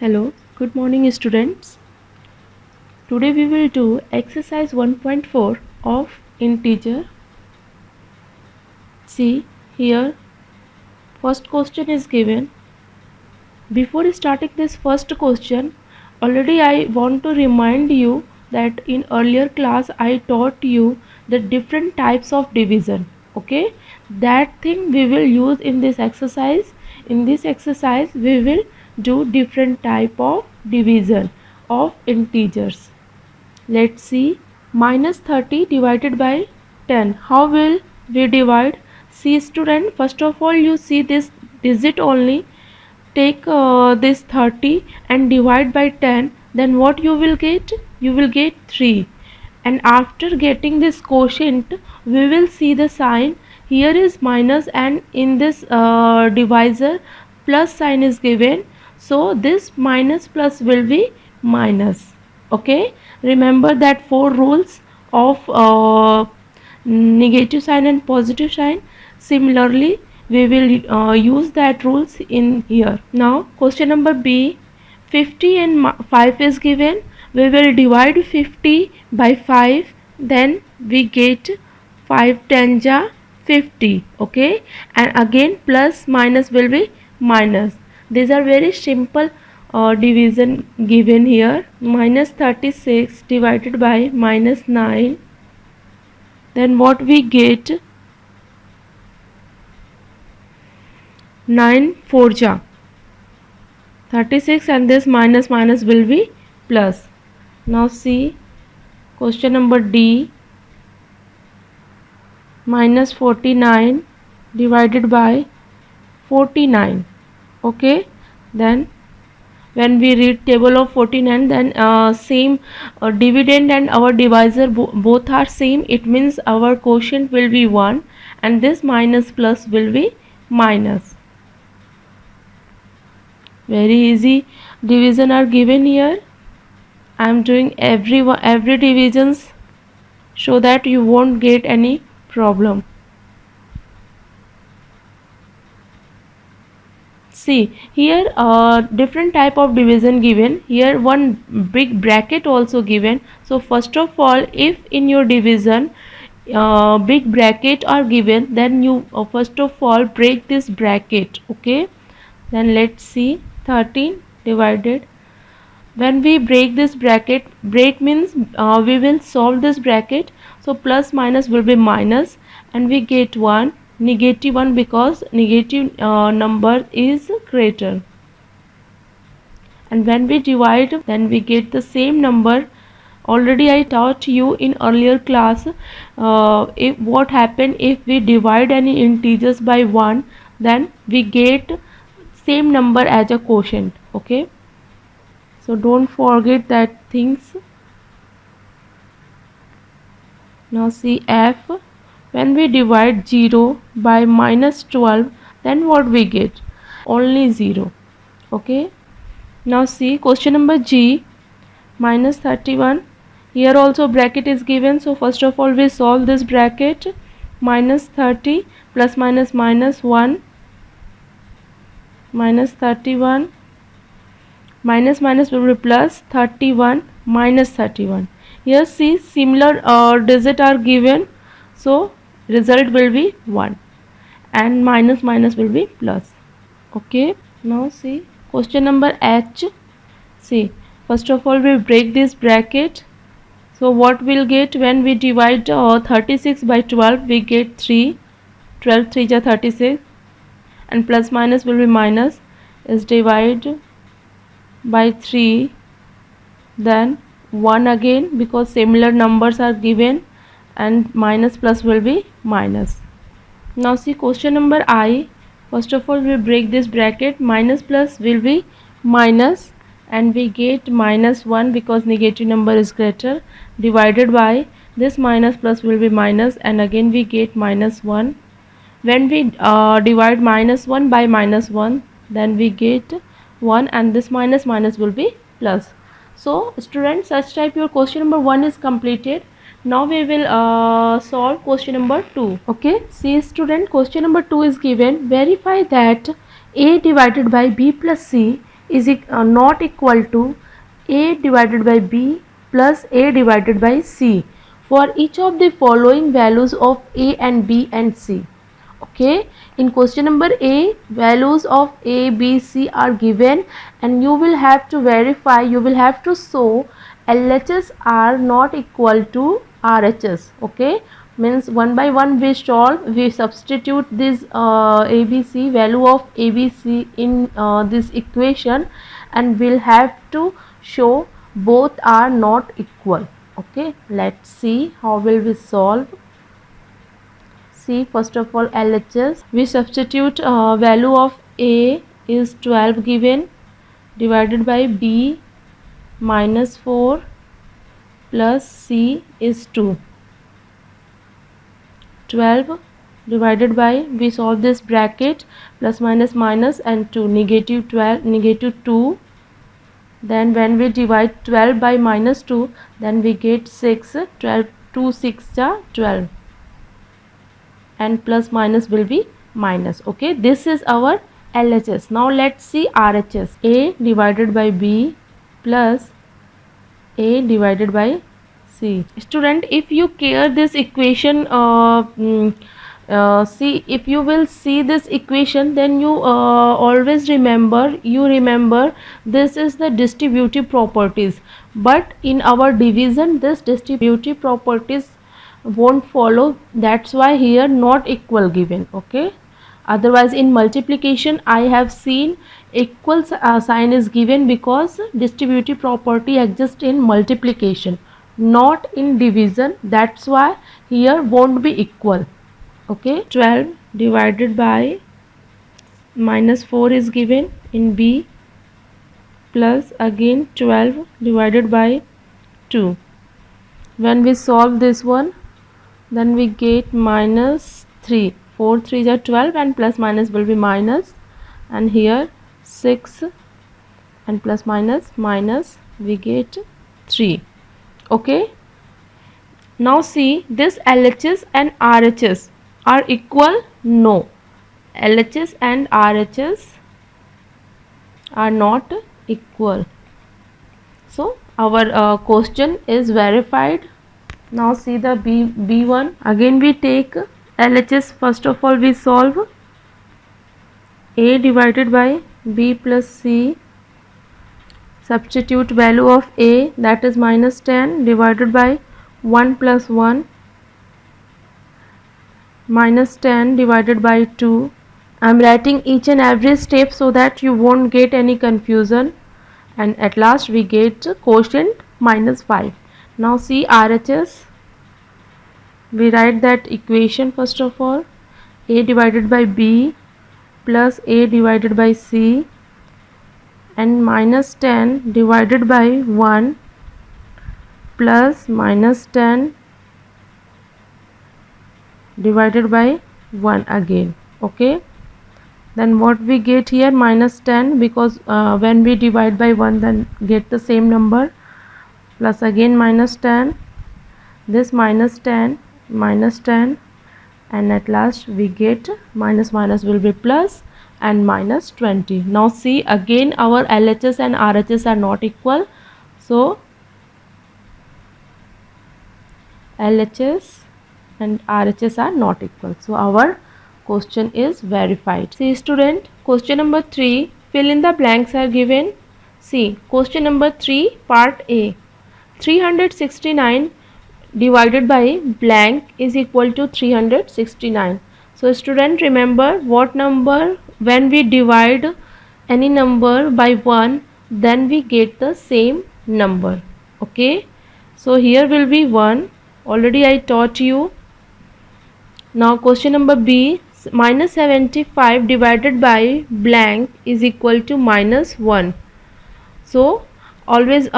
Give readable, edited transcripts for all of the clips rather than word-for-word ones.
Hello, good morning students. Today we will do exercise 1.4 of integer. See here, first question is given. Before starting this first question, already I want to remind you that in earlier class I taught you the different types of division. Okay, that thing we will use in this exercise. In this exercise we will do different type of division of integers. Let's see, minus 30 divided by 10. How will we divide? See student, first of all you see this digit only. Take this 30 and divide by 10. Then what you will get? You will get 3. And after getting this quotient, we will see the sign. Here is minus and in this divisor plus sign is given. So this minus plus will be minus. Okay, remember that 4 rules of negative sign and positive sign. Similarly we will use that rules in here. Now question number B, 50 and 5 is given. We will divide 50 by 5, then we get 5 10 ja 50. Okay, and again plus minus will be minus. These are very simple division given here. Minus 36 divided by minus 9, then what we get? 9 4 ja 36 and this minus minus will be plus. Now see question number D, minus 49 divided by 49. Okay, then when we read table of 49, then same dividend and our divisor both are same. It means our quotient will be 1 and this minus plus will be minus. Very easy division are given here. I am doing every divisions so that you won't get any problem. See here different type of division given. Here one big bracket also given. So first of all, if in your division big bracket are given, then you first of all break this bracket. Okay, then let's see 13 divided. When we break this bracket, break means we will solve this bracket. So plus minus will be minus and we get 1, negative 1 because negative number is greater. And when we divide, then we get the same number. Already I taught you in earlier class if what happen if we divide any integers by 1, then we get same number as a quotient. Okay, so don't forget that things. Now see F, when we divide 0 by minus 12, then what we get? Only 0. Okay, now see question number G, minus 31. Here also bracket is given, so first of all we solve this bracket. Minus 30 plus minus minus 1, minus 31, minus minus will be plus 31 minus 31. Here see similar digit are given, so result will be 1 and minus minus will be plus. Okay, now see question number H. See first of all we break this bracket. So what we'll get when we divide 36 by 12, we get 3. 12 3 ja 36 and plus minus will be minus, is divide by 3, then 1 again because similar numbers are given, and minus plus will be minus. Now see question number I. First of all we break this bracket. Minus plus will be minus and we get minus 1 because negative number is greater, divided by this minus plus will be minus and again we get minus 1. When we divide minus 1 by minus 1, then we get 1 and this minus minus will be plus. So students, such type your question number 1 is completed. Now we will solve question number 2. Okay, see student, question number 2 is given. Verify that a divided by b plus c is not equal to a divided by b plus a divided by c for each of the following values of a and b and c. Okay, in question number a, values of a, b, c are given and you will have to verify, you will have to show LHS are not equal to RHS. Okay, means one by one we solve, we substitute this ABC, value of ABC in this equation, and we'll have to show both are not equal. Okay, let's see how will we solve. See, first of all LHS, we substitute value of A is 12 given, divided by B minus 4 plus C is 2. 12 divided by, we solve this bracket, plus minus minus and 2, negative 12, negative 2. Then when we divide 12 by minus 2, then we get 6. 12, 2 6 are 12, and plus minus will be minus. Okay, this is our LHS. Now let's see RHS. A divided by B plus A divided by C. Student, if you care this equation, see, if you will see this equation, then you always remember, this is the distributive properties, but in our division this distributive properties won't follow, that's why here not equal given. Okay, otherwise in multiplication I have seen equal sign is given because distributive property exists in multiplication, not in division, that's why here won't be equal. Okay, 12 divided by minus 4 is given in B, plus again 12 divided by 2. When we solve this one, then we get minus 3. 4 3s are 12 and plus minus will be minus, and here 6 and plus minus minus, we get 3. Okay, now see, this LHS and RHS are equal? No, LHS and RHS are not equal, so our question is verified. Now see the B1. Again we take LHS. First of all we solve A divided by B plus C. Substitute value of A, that is minus 10, divided by 1 plus 1, minus 10 divided by 2. I am writing each and every step so that you won't get any confusion, and at last we get quotient minus 5. Now see RHS. We write that equation first of all. A divided by B plus A divided by C, and minus 10 divided by 1 plus minus 10 divided by 1 again. Okay, then what we get here, minus 10, because when we divide by 1 then get the same number, plus again minus 10, this minus 10, and at last we get minus minus will be plus and minus 20. Now see, again our LHS and RHS are not equal, so LHS and RHS are not equal, so our question is verified. See student, question number 3, fill in the blanks are given. See, question number 3 part A, 369 divided by blank is equal to 369. So student, remember what number, when we divide any number by 1, then we get the same number. Okay, so here will be 1, already I taught you. Now question number B, minus 75 divided by blank is equal to minus 1. So always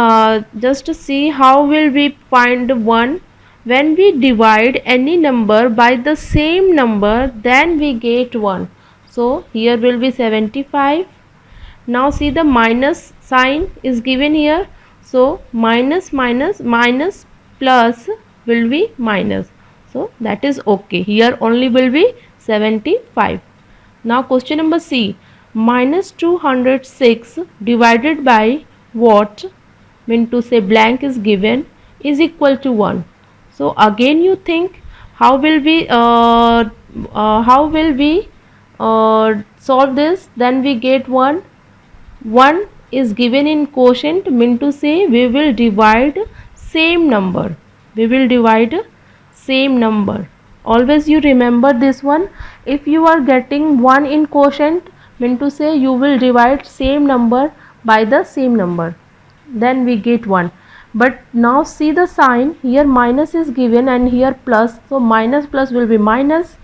just to see how will we find 1. When we divide any number by the same number, then we get 1. So here will be 75. Now see, the minus sign is given here, so minus minus minus plus will be minus, so that is okay. Here only will be 75. Now question number C, minus 206 divided by what, mean to say blank is given, is equal to 1. So again you think how will we solve this? Then we get 1. 1 is given in quotient, mean to say we will divide same number. We will divide same number. Always you remember this one. If you are getting 1 in quotient, mean to say you will divide same number by the same number. Then we get 1. But now see the sign, here minus is given and here plus. So minus plus will be minus.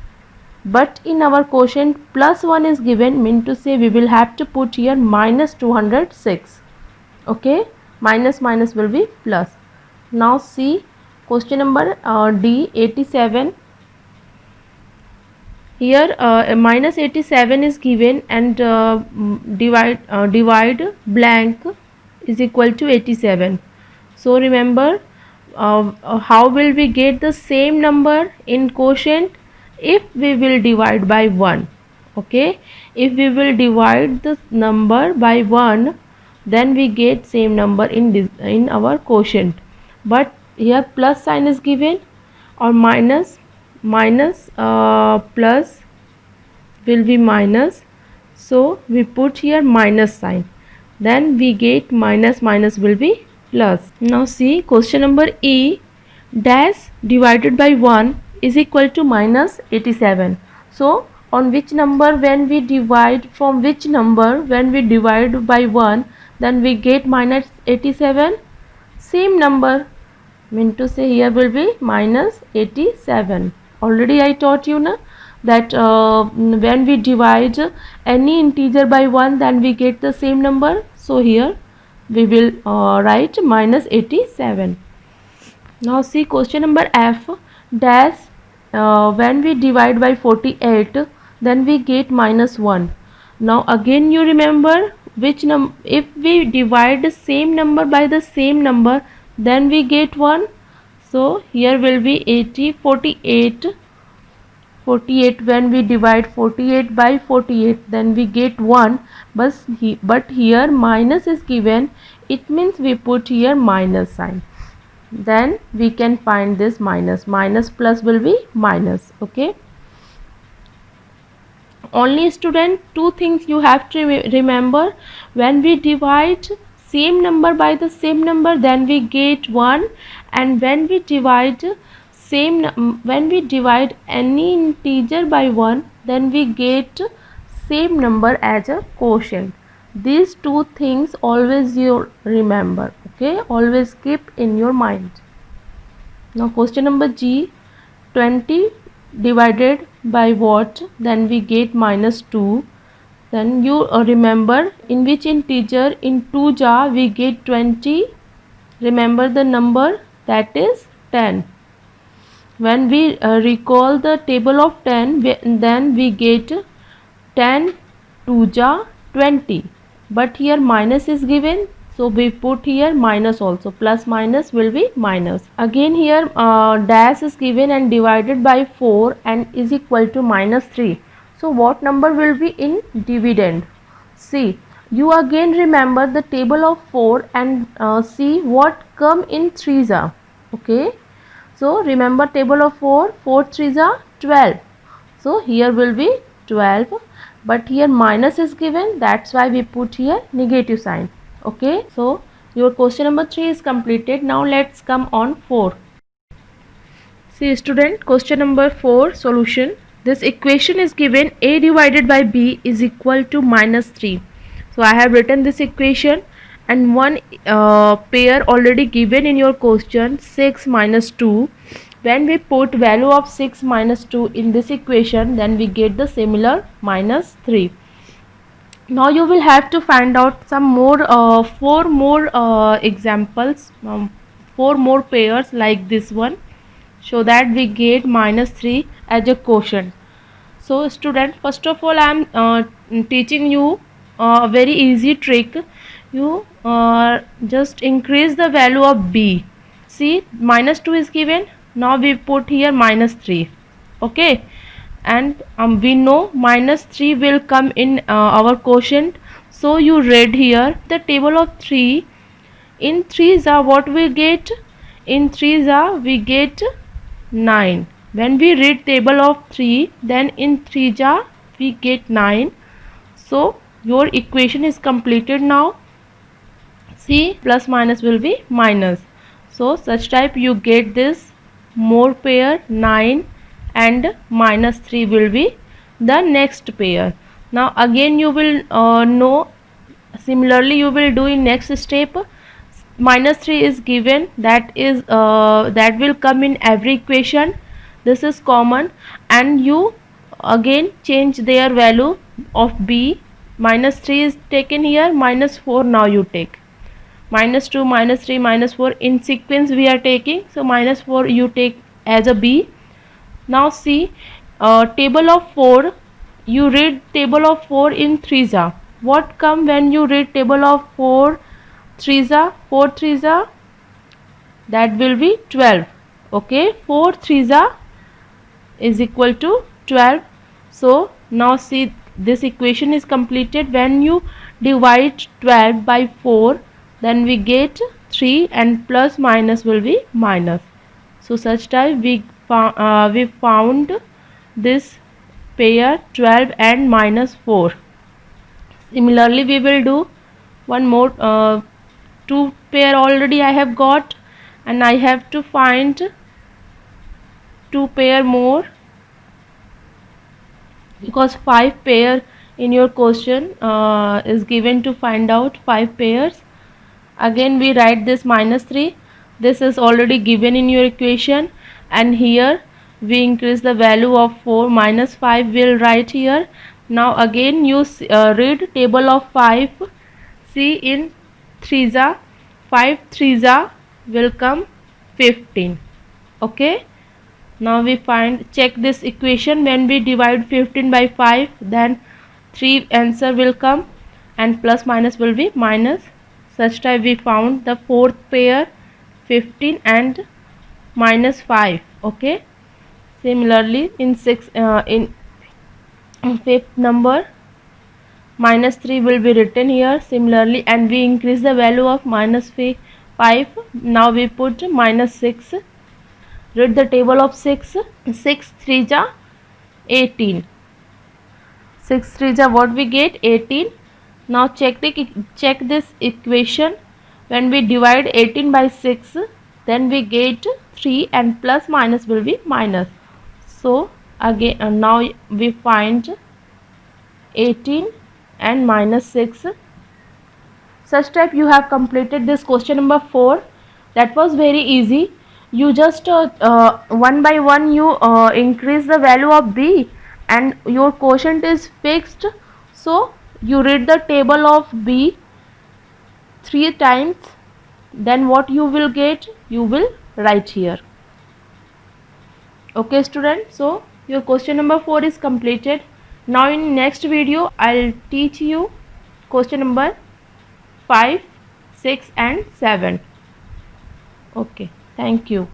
But in our quotient plus 1 is given, mean to say we will have to put here minus 206. Okay, minus minus will be plus. Now see question number D, 87. Here minus 87 is given and divide blank is equal to 87. So remember how will we get the same number in quotient? If we will divide by 1. Okay, if we will divide the number by 1, then we get same number in our quotient. But here plus sign is given, or minus plus will be minus, so we put here minus sign, then we get minus minus will be plus. Now see question number E, dash divided by 1 is equal to minus 87. So on which number when we divide, from which number when we divide by 1, then we get minus 87, same number, mean to say here will be minus 87. Already I taught you na, that when we divide any integer by 1, then we get the same number. So here we will write minus 87. Now see question number F, dash when we divide by 48, then we get minus 1. Now again you remember which number, if we divide the same number by the same number, then we get 1. So here will be 48 when we divide 48 by 48, then we get 1. But here minus is given, it means we put here minus sign, then we can find this minus plus will be minus. Okay, only student, two things you have to remember. When we divide same number by the same number, then we get 1, and when we divide any integer by 1, then we get same number as a quotient. These two things always you remember. Okay, always keep in your mind. Now question number G, 20 divided by what, then we get minus 2. Then you remember in which integer, in 2 jar we get 20. Remember the number, that is 10. When we recall the table of 10, then we get 10 2 jar 20. But here minus is given, so we put here minus also, plus minus will be minus. Again here dash is given and divided by 4 and is equal to minus 3. So what number will be in dividend? See, you again remember the table of 4 and see what come in 3 jar. Okay, so remember table of 4, 4 3 jar 12. So here will be 12, but here minus is given, that's why we put here negative sign. Okay, so your question number 3 is completed. Now let's come on 4. See student, question number 4 solution. This equation is given a divided by b is equal to minus 3. So I have written this equation, and one pair already given in your question, 6 minus 2. When we put value of 6 minus 2 in this equation, then we get the similar minus 3. Now you will have to find out some more 4 more examples, 4 more pairs like this one, so that we get minus 3 as a quotient. So student, first of all I am teaching you a very easy trick. You just increase the value of b. See, minus 2 is given, now we put here minus 3. Okay, and we know -3 will come in our quotient. So you read here the table of 3. In 3s are what we get? In 3s are we get 9. When we read table of 3, then in 3s are we get 9. So your equation is completed now. See, plus minus will be minus. So such type you get this more pair 9 and -3 will be the next pair. Now again you will know, similarly you will do in next step. -3 is given, that will come in every equation. This is common, and you again change their value of b. -3 is taken here, -4 now you take. -2, -3, -4 in sequence we are taking, so -4 you take as a b. Now see, table of 4, you read table of 4 in 3s. What come when you read table of 4 3s? 4 3s, that will be 12. Okay, 4 3s is equal to 12. So now see, this equation is completed. When you divide 12 by 4, then we get 3 and plus minus will be minus. So such type we found this pair 12 and -4. Similarly we will do one more. 2 pair already I have got, and I have to find 2 pair more, because 5 pair in your question is given to find out 5 pairs. Again we write this -3. This is already given in your equation, and here we increase the value of 4. -5 will write here. Now again you read table of 5. See, in 3s 5 3s will come 15. Okay, now we check this equation. When we divide 15 by 5, then 3 answer will come, and plus minus will be minus. Such type we found the fourth pair 15 and -5. Okay, similarly in fifth number -3 will be written here. Similarly, and we increase the value of -5. Now we put -6. Read the table of 6. 6 3s 18. 6 3s what we get? 18. Now check this equation. When we divide 18 by 6, then we get 3 and plus minus will be minus. So again now we find 18 and -6. Such type you have completed this question number 4. That was very easy. You just one by one you increase the value of b, and your quotient is fixed. So you read the table of b 3 times, then what you will get, you will write here. Okay student, so your question number 4 is completed. Now in next video I'll teach you question number 5, 6 and 7. Okay, thank you.